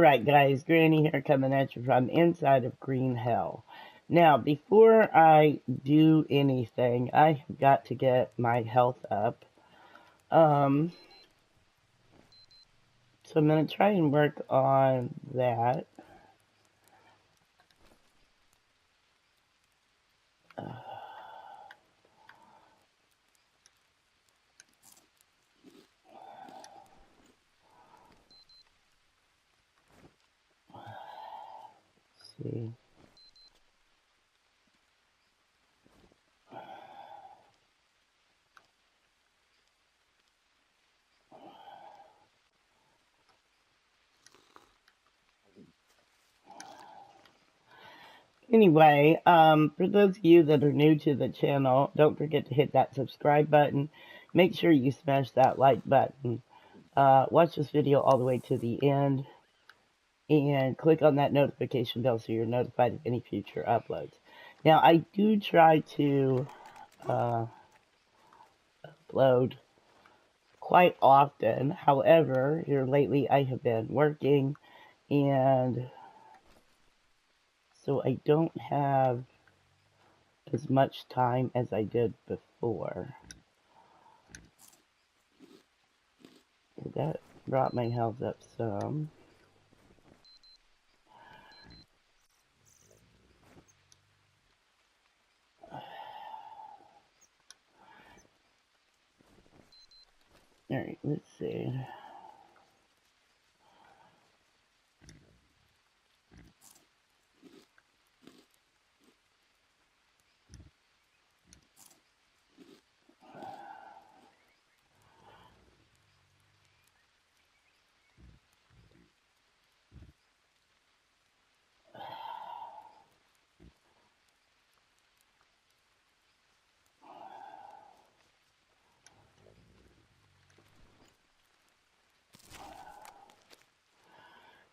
Alright guys, Granny here coming at you from inside of Green Hell. Now, before I do anything, I have got to get my health up. So I'm going to try and work on that. Let's see. Anyway, for those of you that are new to the channel, don't forget to hit that subscribe button. Make sure you smash that like button. Watch this video all the way to the end. And click on that notification bell so you're notified of any future uploads. Now, I do try to upload quite often. However, here lately I have been working, and so I don't have as much time as I did before. That brought my health up some. Alright, let's see.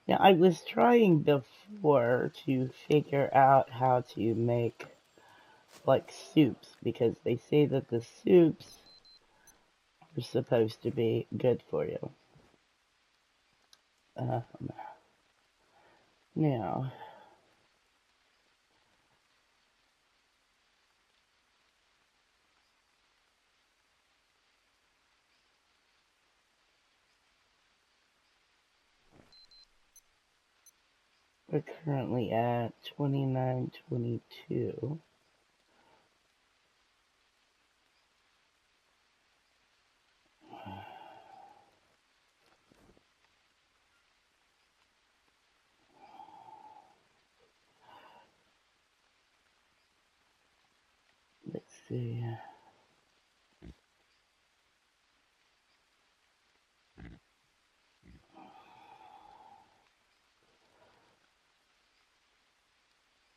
Now, I was trying before to figure out how to make, like, soups, because they say that the soups are supposed to be good for you. Now, we're currently at 29:22. Let's see.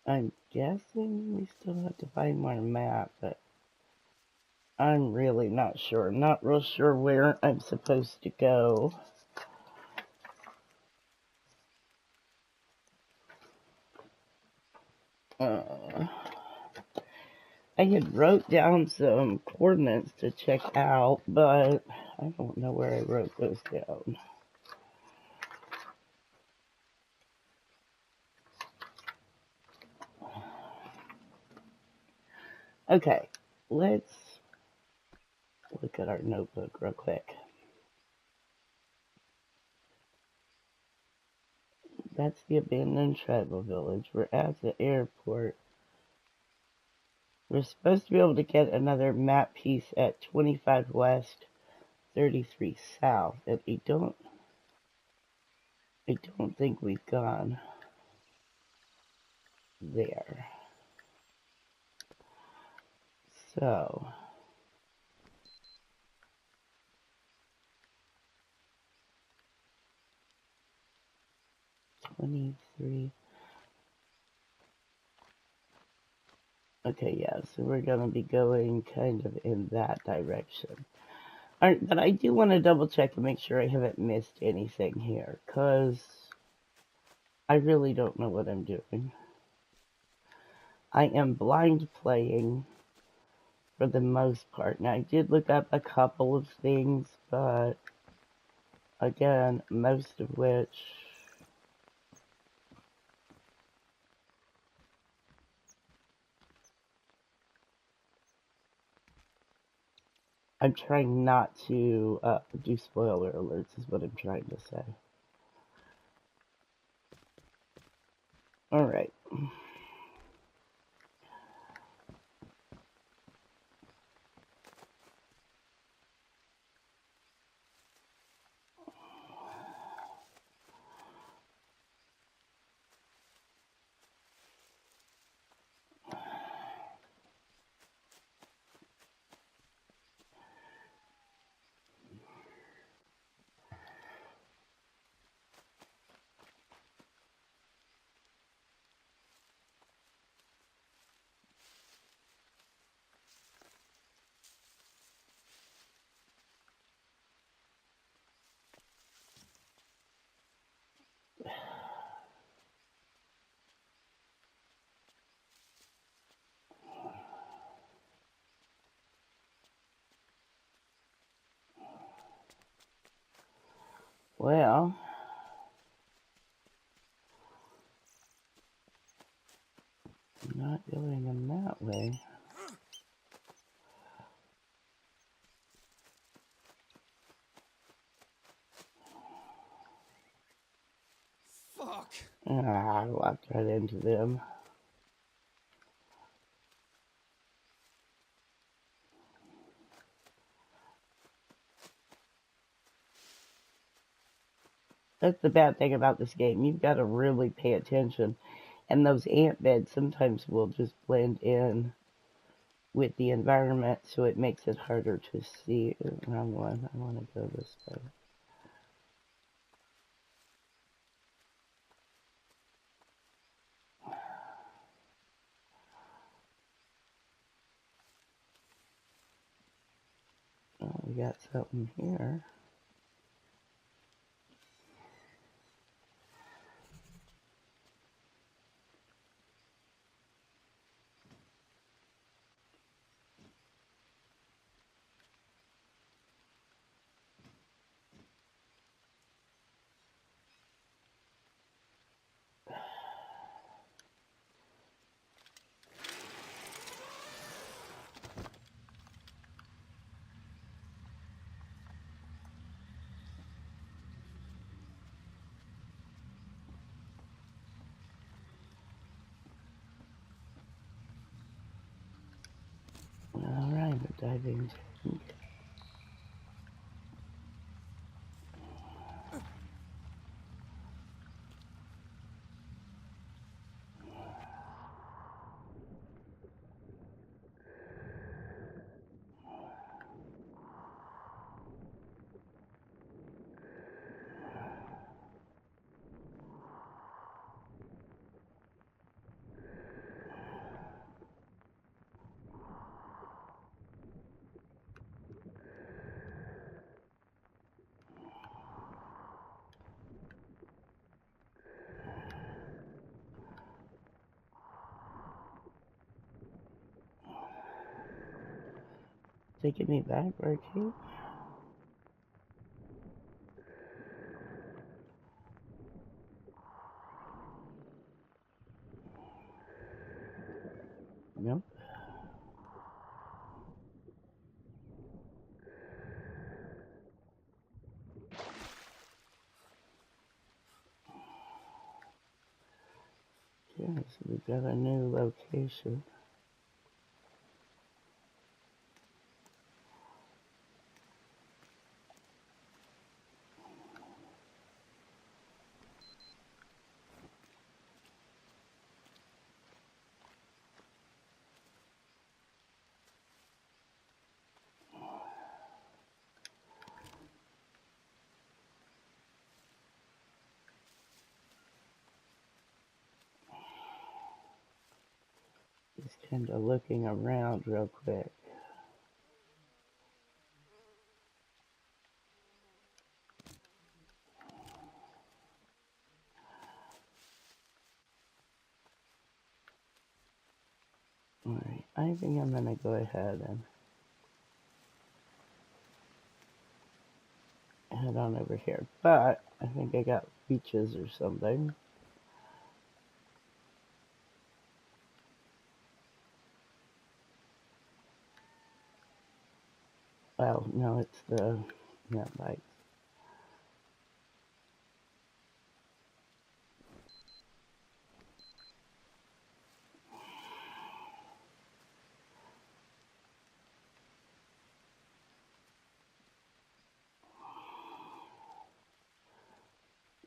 I'm guessing we still have to find more map, but I'm really not sure. I'm not real sure where I'm supposed to go. I had wrote down some coordinates to check out, but I don't know where I wrote those down. Okay, let's look at our notebook real quick. That's the abandoned tribal village. We're at the airport. We're supposed to be able to get another map piece at 25 west, 33 south, and I don't think we've gone there. So, $23. Okay, yeah, so we're gonna be going kind of in that direction. Alright, but I do want to double check and make sure I haven't missed anything here, because I really don't know what I'm doing. I am blind playing for the most part. Now, I did look up a couple of things, but again, most of which I'm trying not to do spoiler alerts is what I'm trying to say. Alright. Well, I'm not going in that way. Fuck! I walked right into them. That's the bad thing about this game. You've got to really pay attention. And those ant beds sometimes will just blend in with the environment, so it makes it harder to see. Wrong one. I want to go this way. Oh, we got something here. Alright, we're diving. Taking me back where I came? Nope. Yeah, so we've got a new location. Just kind of looking around real quick. Alright, I think I'm gonna go ahead and head on over here. But I think I got leeches or something. Oh, no, it's the lights.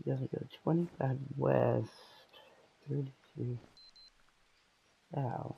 You gotta go 25 west, 33 south.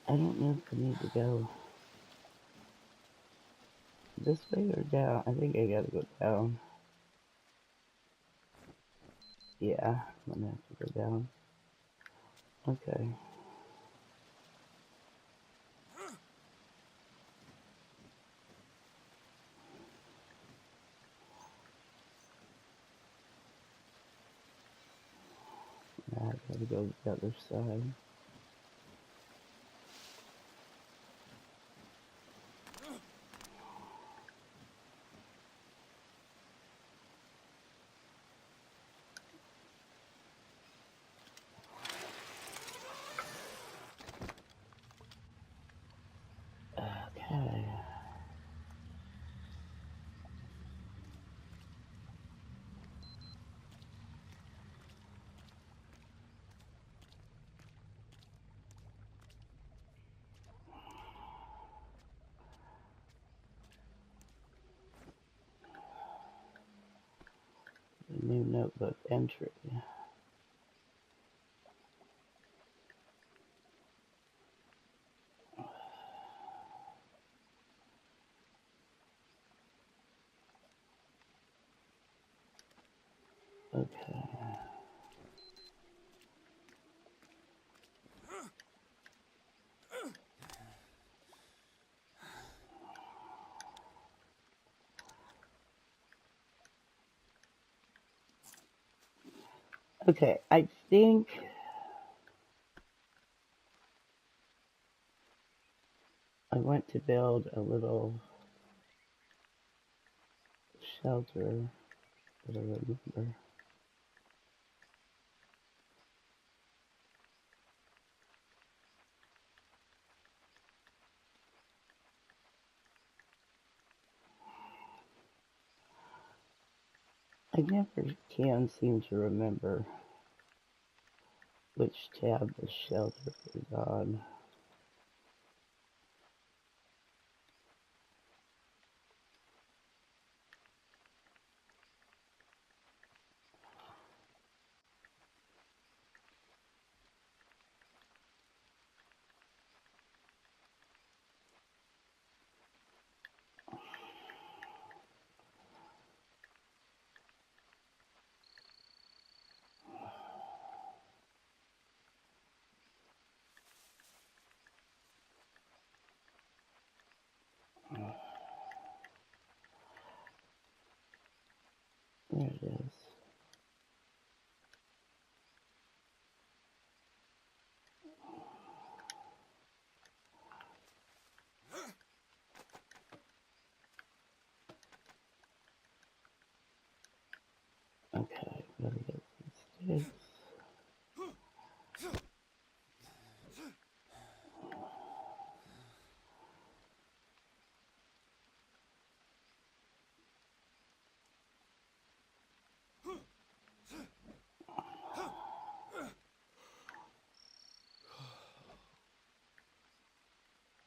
I don't know if I need to go this way or down. I think I gotta go down. Yeah, I'm gonna have to go down. Okay. Now I gotta go the other side. Okay. The new notebook entry. Okay. Okay, I think I want to build a little shelter that I remember. I never can seem to remember which tab the shelter is on. There it is. Okay, gotta get some sticks.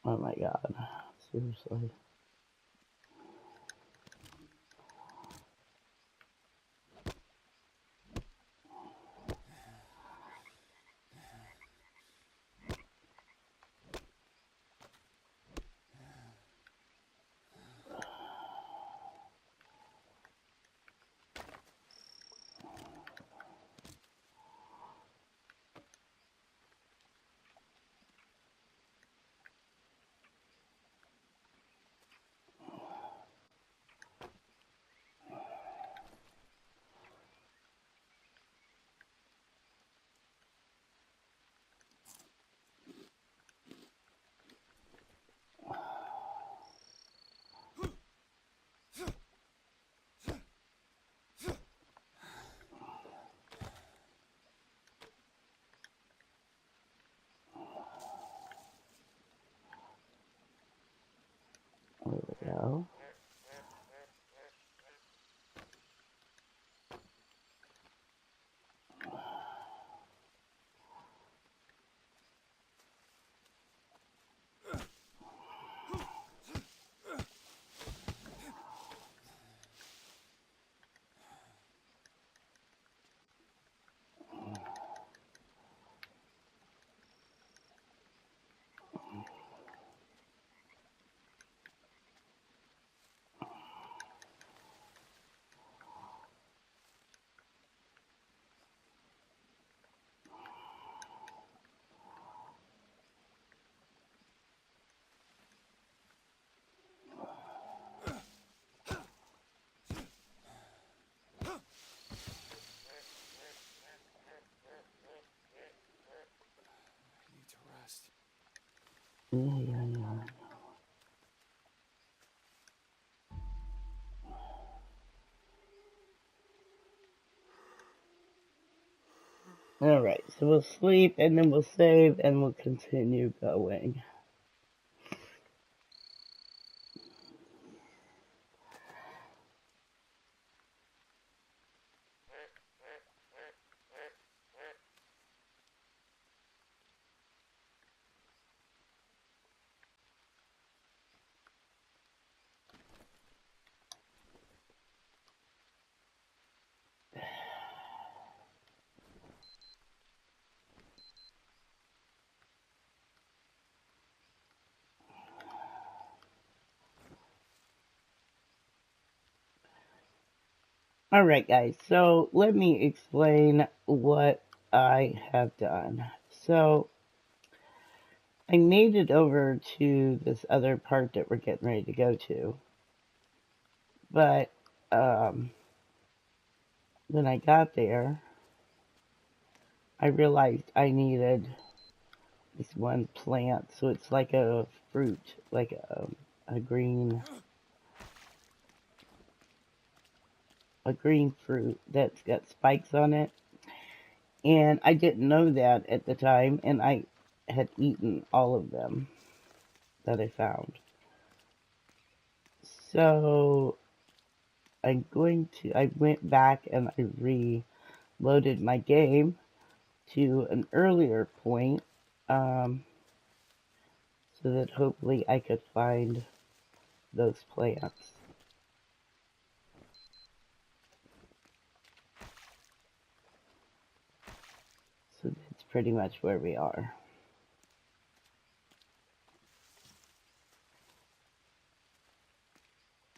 Oh my god. Seriously. Yeah. Alright, so we'll sleep and then we'll save and we'll continue going. Alright guys, so let me explain what I have done. So, I made it over to this other part that we're getting ready to go to. But, when I got there, I realized I needed this one plant. So it's like a fruit, like a green fruit that's got spikes on it. And I didn't know that at the time, and I had eaten all of them that I found. So I went back and I reloaded my game to an earlier point, so that hopefully I could find those plants. So that's pretty much where we are.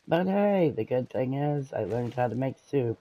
But hey, the good thing is I learned how to make soup.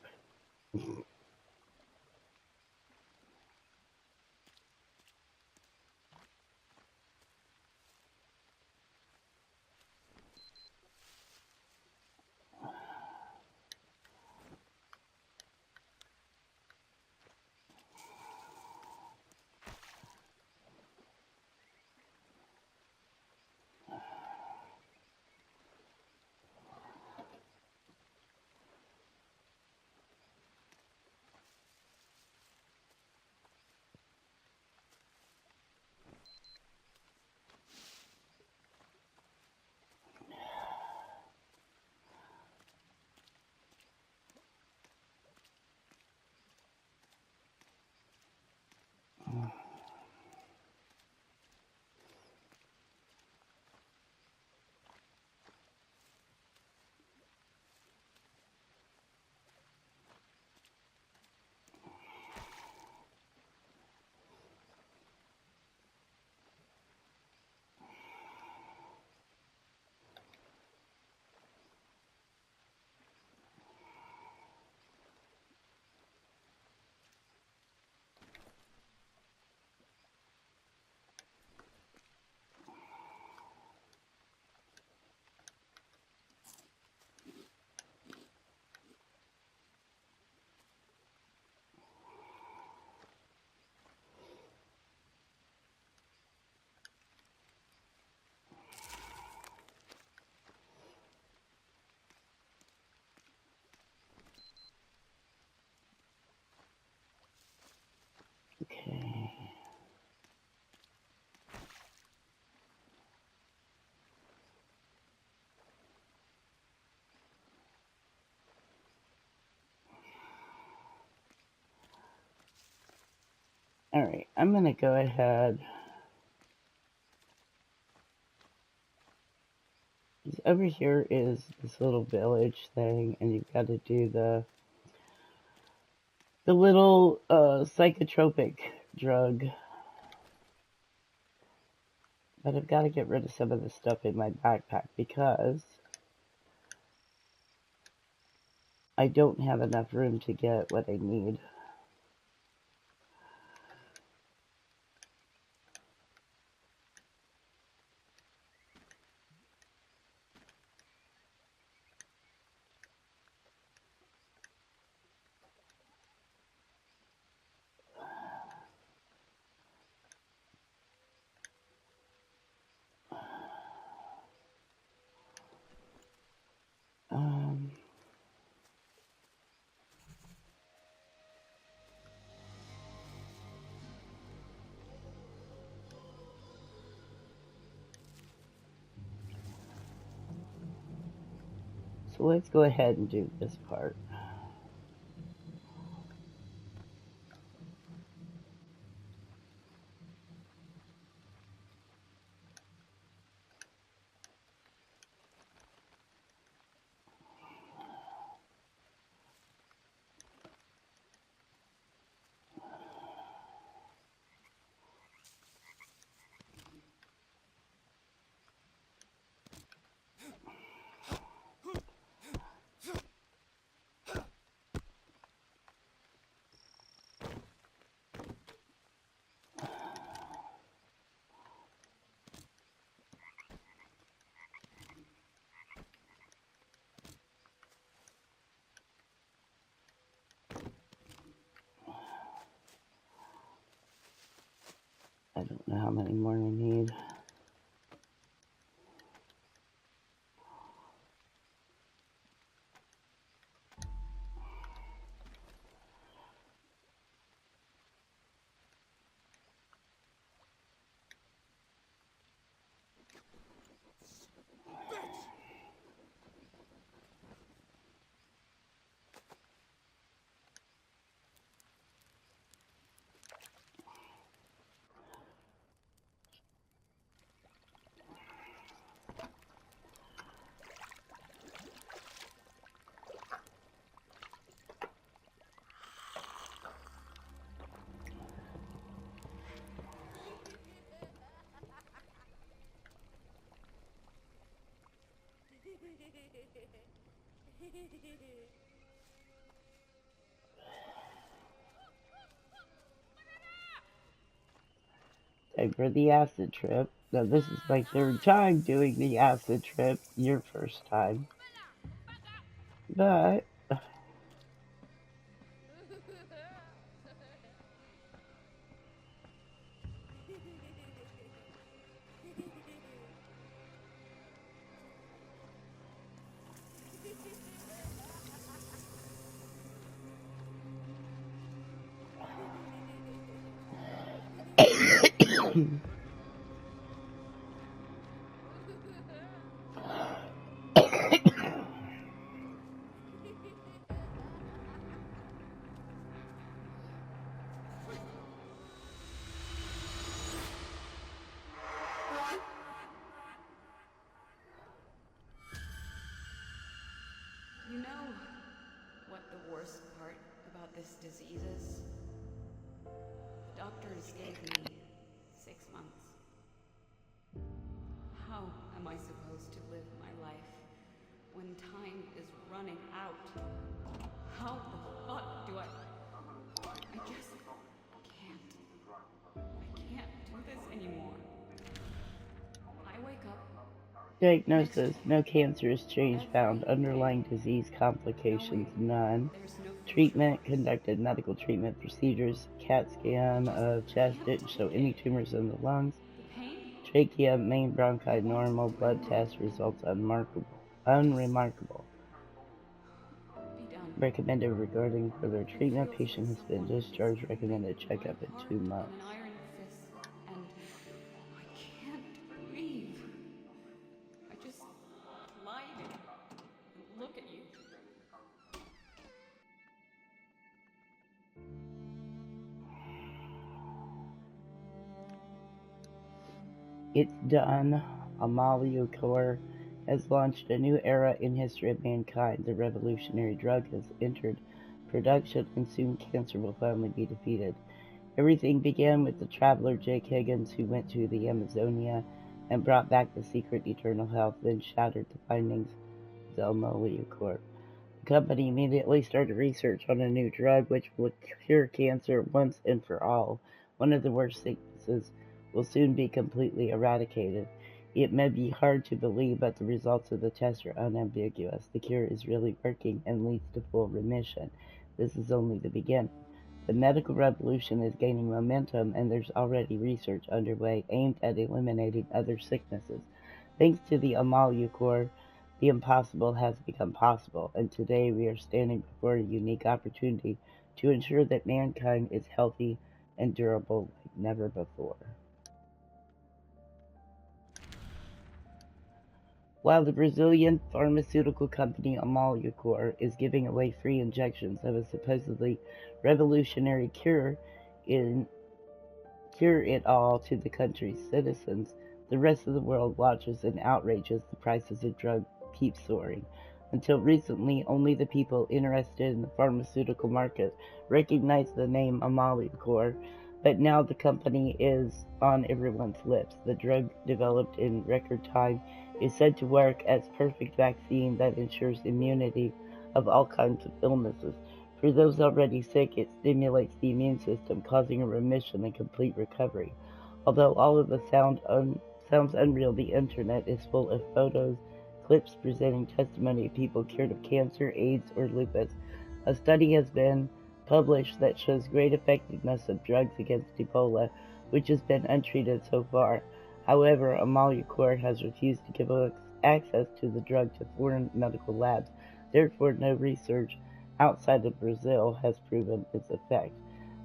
Okay. Alright, I'm gonna go ahead. Over here is this little village thing, and you've got to do the little psychotropic drug. But I've got to get rid of some of the stuff in my backpack because I don't have enough room to get what I need. So let's go ahead and do this part. I don't know how many more I need. Time for the acid trip. Now this is my third time doing the acid trip. Your first time. But You know what the worst part about this disease is? The doctors gave me 6 months. How am I supposed to live my life when time is running out? How the fuck do I just can't. I can't do this anymore. I wake up. diagnosis: no cancerous change found. Underlying disease complications: none. Treatment: conducted medical treatment procedures. CAT scan of chest didn't show any tumors in the lungs. Trachea, main bronchi normal. Blood test results unremarkable. Recommended regarding further treatment. Patient has been discharged. Recommended checkup in 2 months. An iron fist, and I can't breathe. I just lie there and look at you. It's done. Amaliocore has launched a new era in history of mankind. The revolutionary drug has entered production, and soon cancer will finally be defeated. Everything began with the traveler Jake Higgins, who went to the Amazonia and brought back the secret eternal health, then shattered the findings of the Amaliocore. The company immediately started research on a new drug which would cure cancer once and for all. One of the worst sicknesses will soon be completely eradicated. It may be hard to believe, but the results of the test are unambiguous. The cure is really working and leads to full remission. This is only the beginning. The medical revolution is gaining momentum, and there's already research underway aimed at eliminating other sicknesses. Thanks to the Amaliocore, the impossible has become possible, and today we are standing before a unique opportunity to ensure that mankind is healthy and durable like never before. While the Brazilian pharmaceutical company Amaliacor is giving away free injections of a supposedly revolutionary in cure it all to the country's citizens, the rest of the world watches in outrage as the prices of drugs keep soaring. Until recently, only the people interested in the pharmaceutical market recognized the name Amaliacor, but now the company is on everyone's lips. The drug, developed in record time, is said to work as perfect vaccine that ensures immunity of all kinds of illnesses. For those already sick, it stimulates the immune system, causing a remission and complete recovery. Although all of the sounds unreal, the internet is full of photos, clips presenting testimony of people cured of cancer, AIDS, or lupus. A study has been published that shows great effectiveness of drugs against Ebola, which has been untreated so far. However, Amaliacor has refused to give access to the drug to foreign medical labs. Therefore, no research outside of Brazil has proven its effect.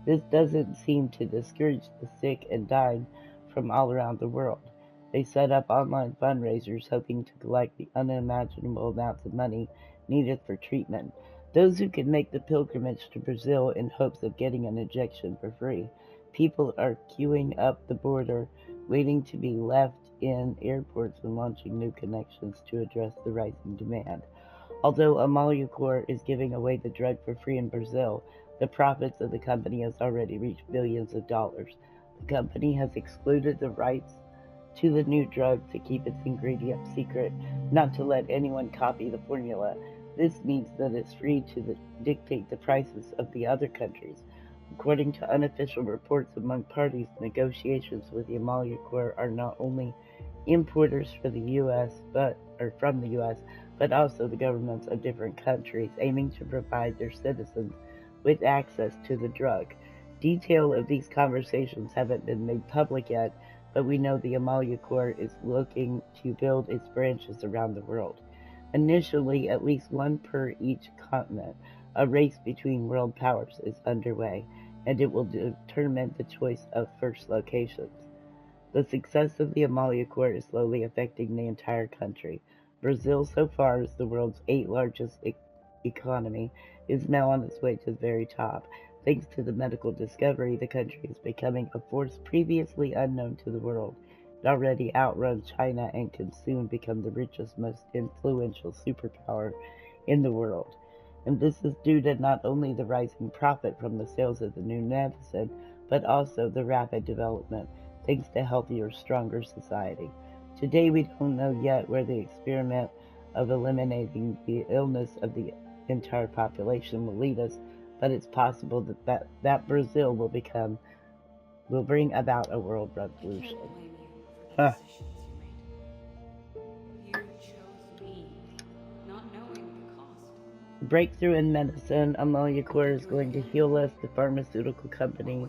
This doesn't seem to discourage the sick and dying from all around the world. They set up online fundraisers hoping to collect the unimaginable amounts of money needed for treatment. Those who can make the pilgrimage to Brazil in hopes of getting an injection for free. People are queuing up the border, waiting to be left in airports and launching new connections to address the rising demand. Although Amaliacor is giving away the drug for free in Brazil, the profits of the company has already reached billions of dollars. The company has excluded the rights to the new drug to keep its ingredient secret, not to let anyone copy the formula. This means that it's free to dictate the prices of the other countries. According to unofficial reports among parties, negotiations with the Amaliacor are not only importers from the U.S., but also the governments of different countries, aiming to provide their citizens with access to the drug. Detail of these conversations haven't been made public yet, but we know the Amaliacor is looking to build its branches around the world. Initially, at least one per each continent, a race between world powers is underway, and it will determine the choice of first locations. The success of the Amaliacor is slowly affecting the entire country. Brazil, so far as the world's 8th largest economy, is now on its way to the very top. Thanks to the medical discovery, the country is becoming a force previously unknown to the world. It already outruns China and can soon become the richest, most influential superpower in the world. And this is due to not only the rising profit from the sales of the new medicine, but also the rapid development, thanks to a healthier, stronger society. Today we don't know yet where the experiment of eliminating the illness of the entire population will lead us, but it's possible that Brazil will bring about a world revolution. I can't blame you for the decisions you made. You chose me, not knowing the cost. Breakthrough in medicine, Amaliacor is going to heal us. The pharmaceutical company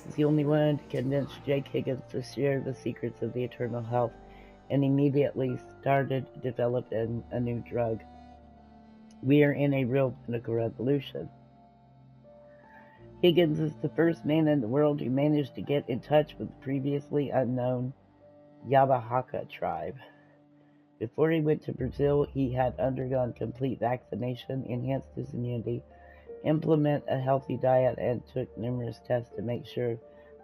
is the only one to convince Jake Higgins to share the secrets of the eternal health, and immediately started developing a new drug. We are in a real medical revolution. Higgins is the first man in the world who managed to get in touch with the previously unknown Yabahaka tribe. Before he went to Brazil, he had undergone complete vaccination, enhanced his immunity, implemented a healthy diet, and took numerous tests to make sure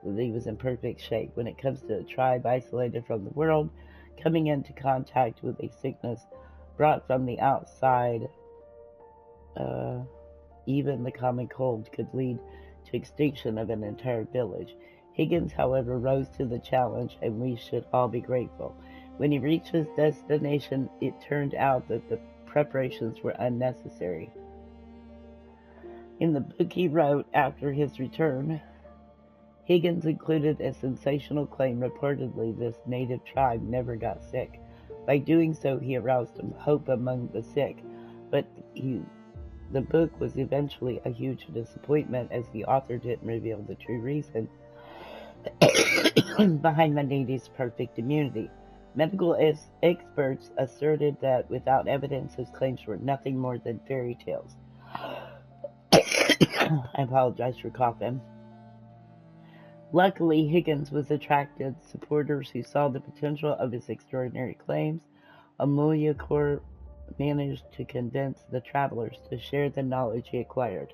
that he was in perfect shape. When it comes to a tribe isolated from the world, coming into contact with a sickness brought from the outside, even the common cold, could lead to extinction of an entire village. Higgins, however, rose to the challenge, and we should all be grateful. When he reached his destination, it turned out that the preparations were unnecessary. In the book he wrote after his return, Higgins included a sensational claim. Reportedly, this native tribe never got sick. By doing so, he aroused hope among the sick, but the book was eventually a huge disappointment, as the author didn't reveal the true reason behind the native's perfect immunity. Medical experts asserted that without evidence, his claims were nothing more than fairy tales. I apologize for coughing. Luckily, Higgins was attracted supporters who saw the potential of his extraordinary claims. Amelia Corp managed to convince the travelers to share the knowledge he acquired.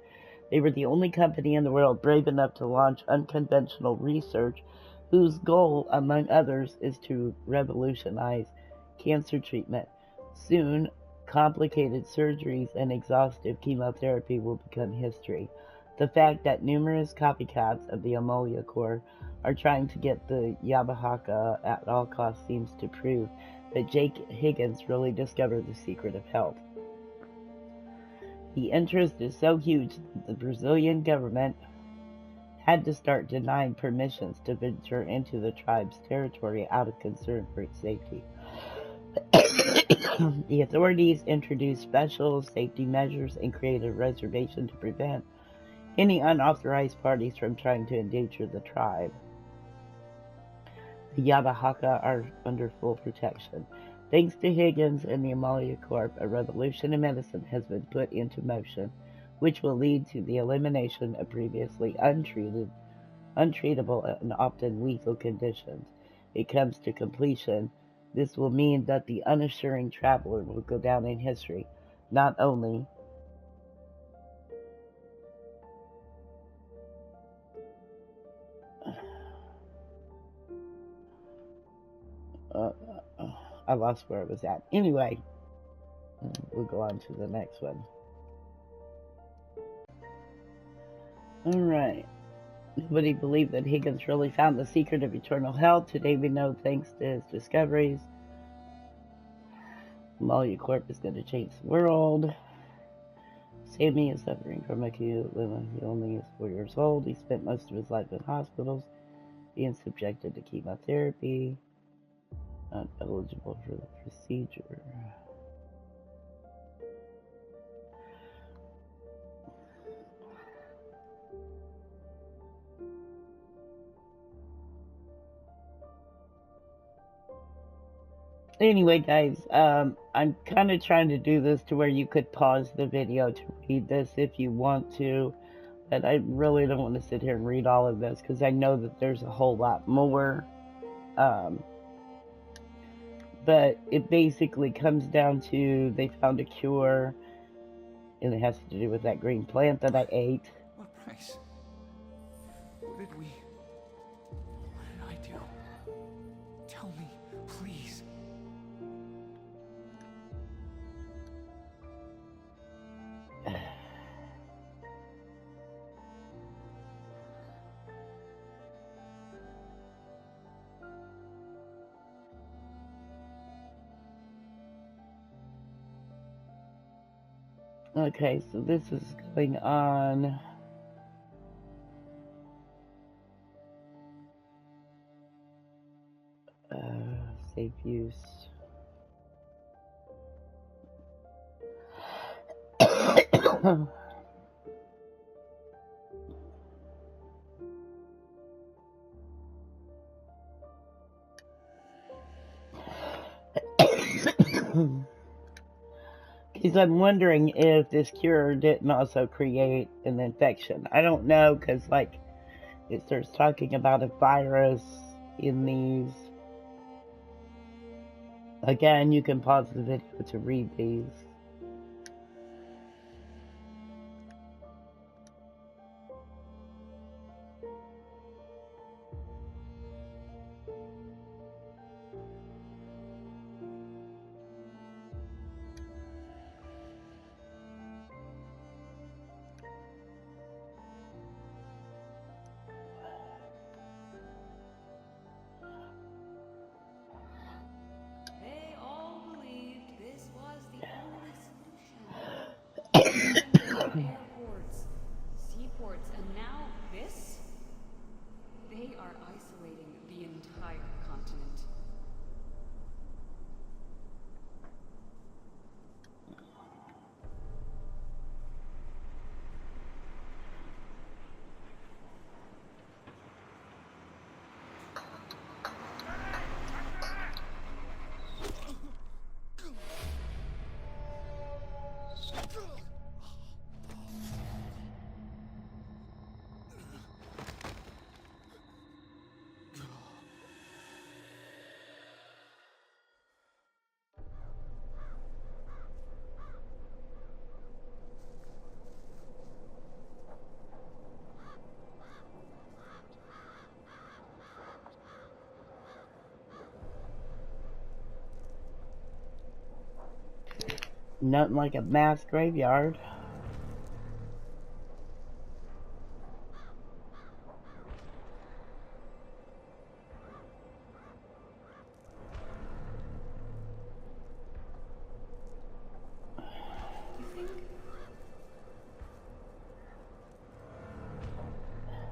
They were the only company in the world brave enough to launch unconventional research whose goal, among others, is to revolutionize cancer treatment. Soon, complicated surgeries and exhaustive chemotherapy will become history. The fact that numerous copycats of the Amelia Corps are trying to get the Yabahaka at all costs seems to prove that Jake Higgins really discovered the secret of health. The interest is so huge that the Brazilian government had to start denying permissions to venture into the tribe's territory out of concern for its safety. The authorities introduced special safety measures and created a reservation to prevent any unauthorized parties from trying to endanger the tribe. The Yabahaka are under full protection. Thanks to Higgins and the Amelia Corp, a revolution in medicine has been put into motion, which will lead to the elimination of previously untreatable and often lethal conditions. It comes to completion. This will mean that the unassuming traveler will go down in history, not only I lost where it was at. Anyway, we'll go on to the next one. Alright. Nobody believed that Higgins really found the secret of eternal health. Today we know, thanks to his discoveries, Amelia Corp is going to change the world. Sammy is suffering from acute liver. He only is 4 years old. He spent most of his life in hospitals, being subjected to chemotherapy. Not eligible for the procedure. Anyway, guys, I'm kind of trying to do this to where you could pause the video to read this if you want to, but I really don't want to sit here and read all of this because I know that there's a whole lot more. But it basically comes down to they found a cure, and it has to do with that green plant that I ate. What price? What did I do? Tell me, please. Okay, so this is going on. Safe use. Because I'm wondering if this cure didn't also create an infection. I don't know, because, like, it starts talking about a virus in these. Again, you can pause the video to read these. They all believed this was the only solution. Airports, seaports, and now this? They are isolating the entire continent. Nothing like a mass graveyard.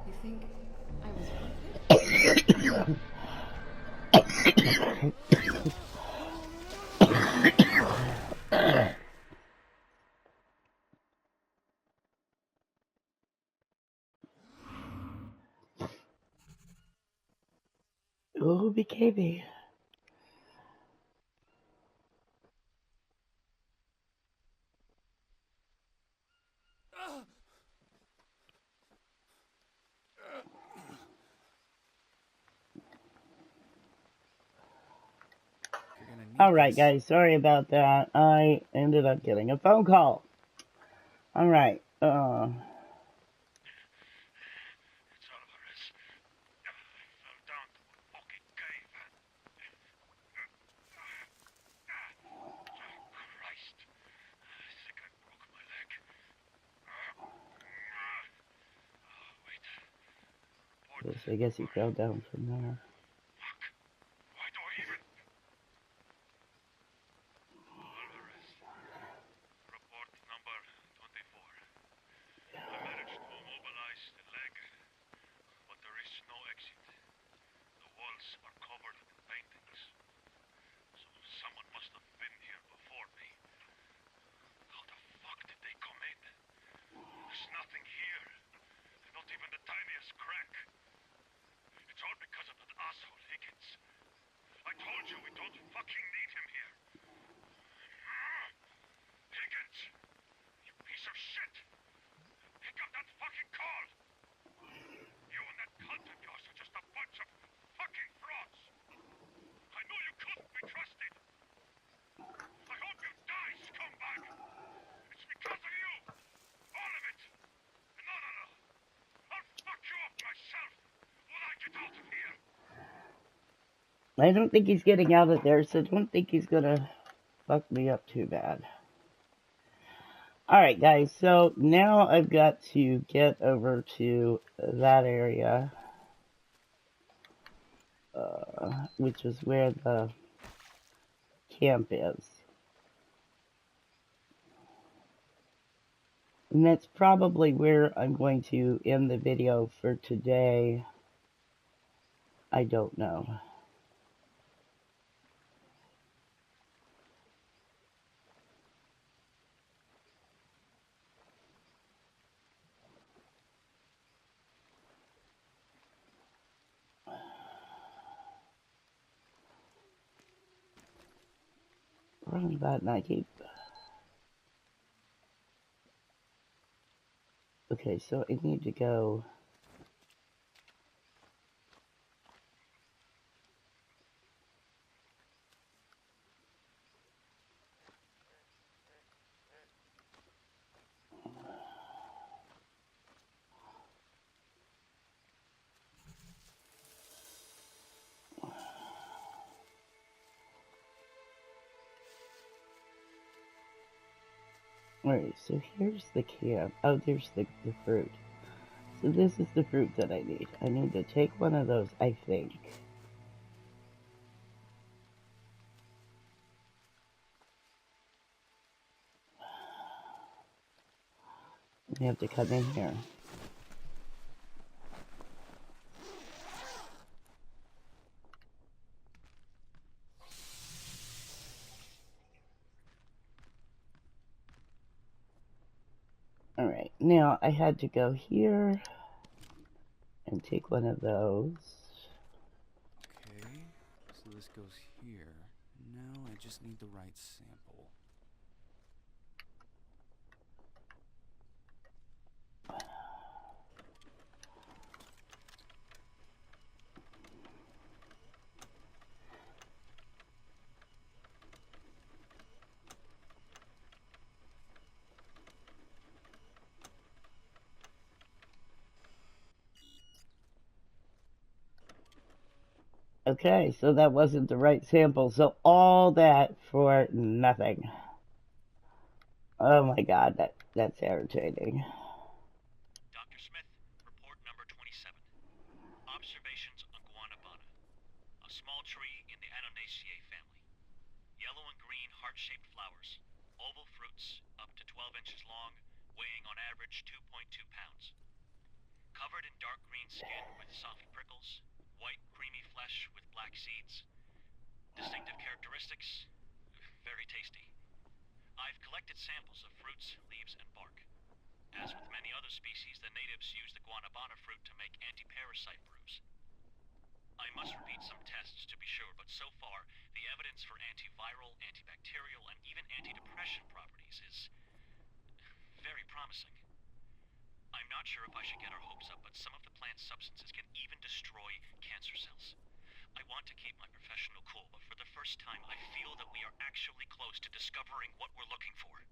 You think I was worth it? Ooh, BKB. You're gonna need Alright, this. guys, sorry about that. I ended up getting a phone call. Alright, It's Alvarez. I fell down to a fucking cave. Christ. I think I broke my leg. Wait. Report. I guess he fell down from there. Fuck. Why do I even... Alvarez. Report number 24. I managed to immobilize the leg, but there is no exit. The walls are covered in paintings. So someone must have been here before me. How the fuck did they come in? There's nothing here. Not even the tiniest crack. It's all because of that asshole Higgins. I told you we don't fucking need him here. Higgins! You piece of shit! Pick up that fucking call! You and that cunt of yours are just a bunch of fucking frauds! I know you couldn't be trusted! I hope you die, scumbag! It's because of you! All of it! No! I'll fuck you up myself when I get out of here! I don't think he's getting out of there, so I don't think he's gonna fuck me up too bad. Alright, guys, so now I've got to get over to that area, which is where the camp is. And that's probably where I'm going to end the video for today. I don't know. Wrong button, I keep... Okay, so I need to go... Alright, so here's the camp. Oh, there's the fruit. So this is the fruit that I need. I need to take one of those, I think. We have to come in here. Alright, now I had to go here and take one of those. Okay, so this goes here. Now I just need the right sample. Okay, so that wasn't the right sample, so all that for nothing. Oh my god, that's irritating. Dr. Smith, report number 27. Observations on Guanabana. A small tree in the Annonaceae family. Yellow and green heart-shaped flowers. Oval fruits, up to 12 inches long, weighing on average 2.2 pounds. Covered in dark green skin with soft prickles. White creamy flesh with black seeds. Distinctive characteristics, very tasty. I've collected samples of fruits, leaves, and bark. As with many other species, the natives use the guanabana fruit to make anti-parasite brews. I must repeat some tests to be sure, but so far, the evidence for antiviral, antibacterial, and even antidepressant properties is very promising. I'm not sure if I should get our hopes up, but some of the plant's substances can even destroy cancer cells. I want to keep my professional cool, but for the first time, I feel that we are actually close to discovering what we're looking for.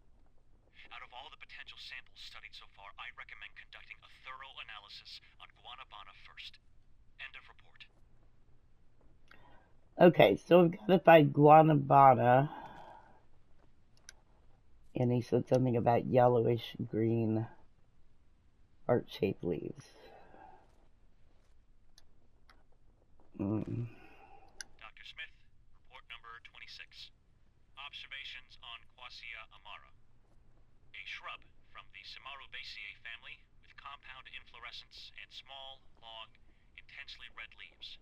Out of all the potential samples studied so far, I recommend conducting a thorough analysis on guanabana first. End of report. Okay, so we've got to find guanabana. And he said something about yellowish green heart-shaped leaves. Dr. Smith, report number 26. Observations on Quassia amara. A shrub from the Samarubaceae family with compound inflorescence and small, long, intensely red leaves.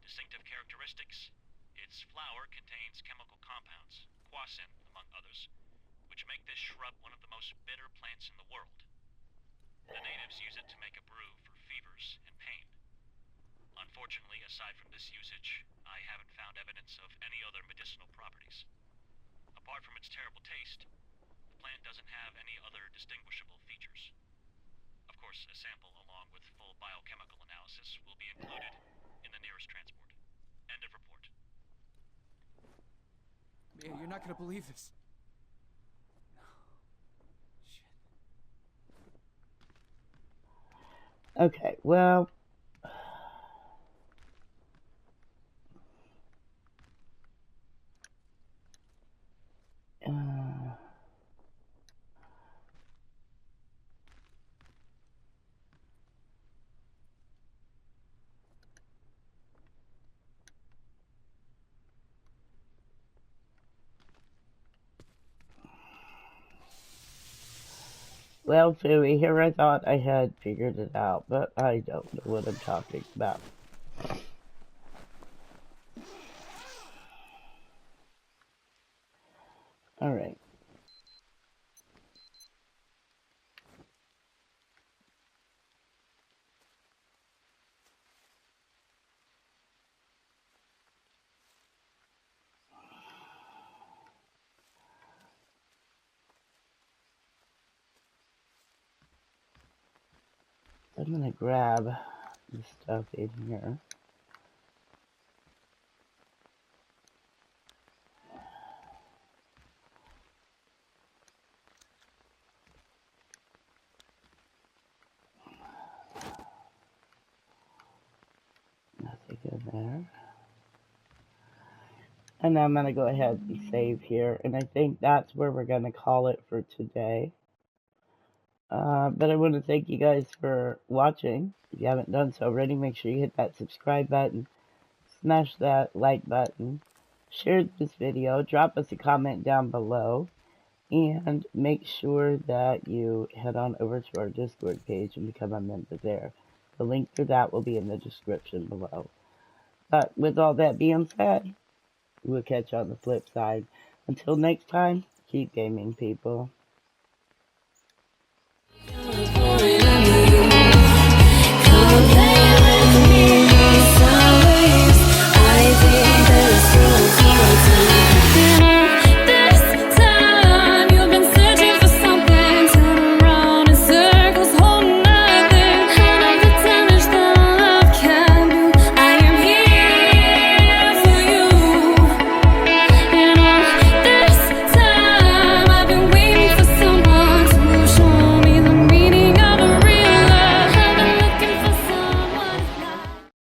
Distinctive characteristics: its flower contains chemical compounds, quassin among others, which make this shrub one of the most bitter plants in the world. The natives use it to make a brew for fevers and pain. Unfortunately, aside from this usage, I haven't found evidence of any other medicinal properties. Apart from its terrible taste, the plant doesn't have any other distinguishable features. Of course, a sample along with full biochemical analysis will be included in the nearest transport. End of report. Mia, you're not gonna believe this. Shit. Okay, well... Well, Philly, here I thought I had figured it out, but I don't know what I'm talking about. Alright. I'm gonna grab the stuff in here. Nothing in there. And now I'm gonna go ahead and save here, and I think that's where we're gonna call it for today. But I want to thank you guys for watching. If you haven't done so already, make sure you hit that subscribe button, smash that like button, share this video, drop us a comment down below, and make sure that you head on over to our Discord page and become a member there. The link for that will be in the description below. But with all that being said, we'll catch you on the flip side. Until next time, keep gaming, people. California.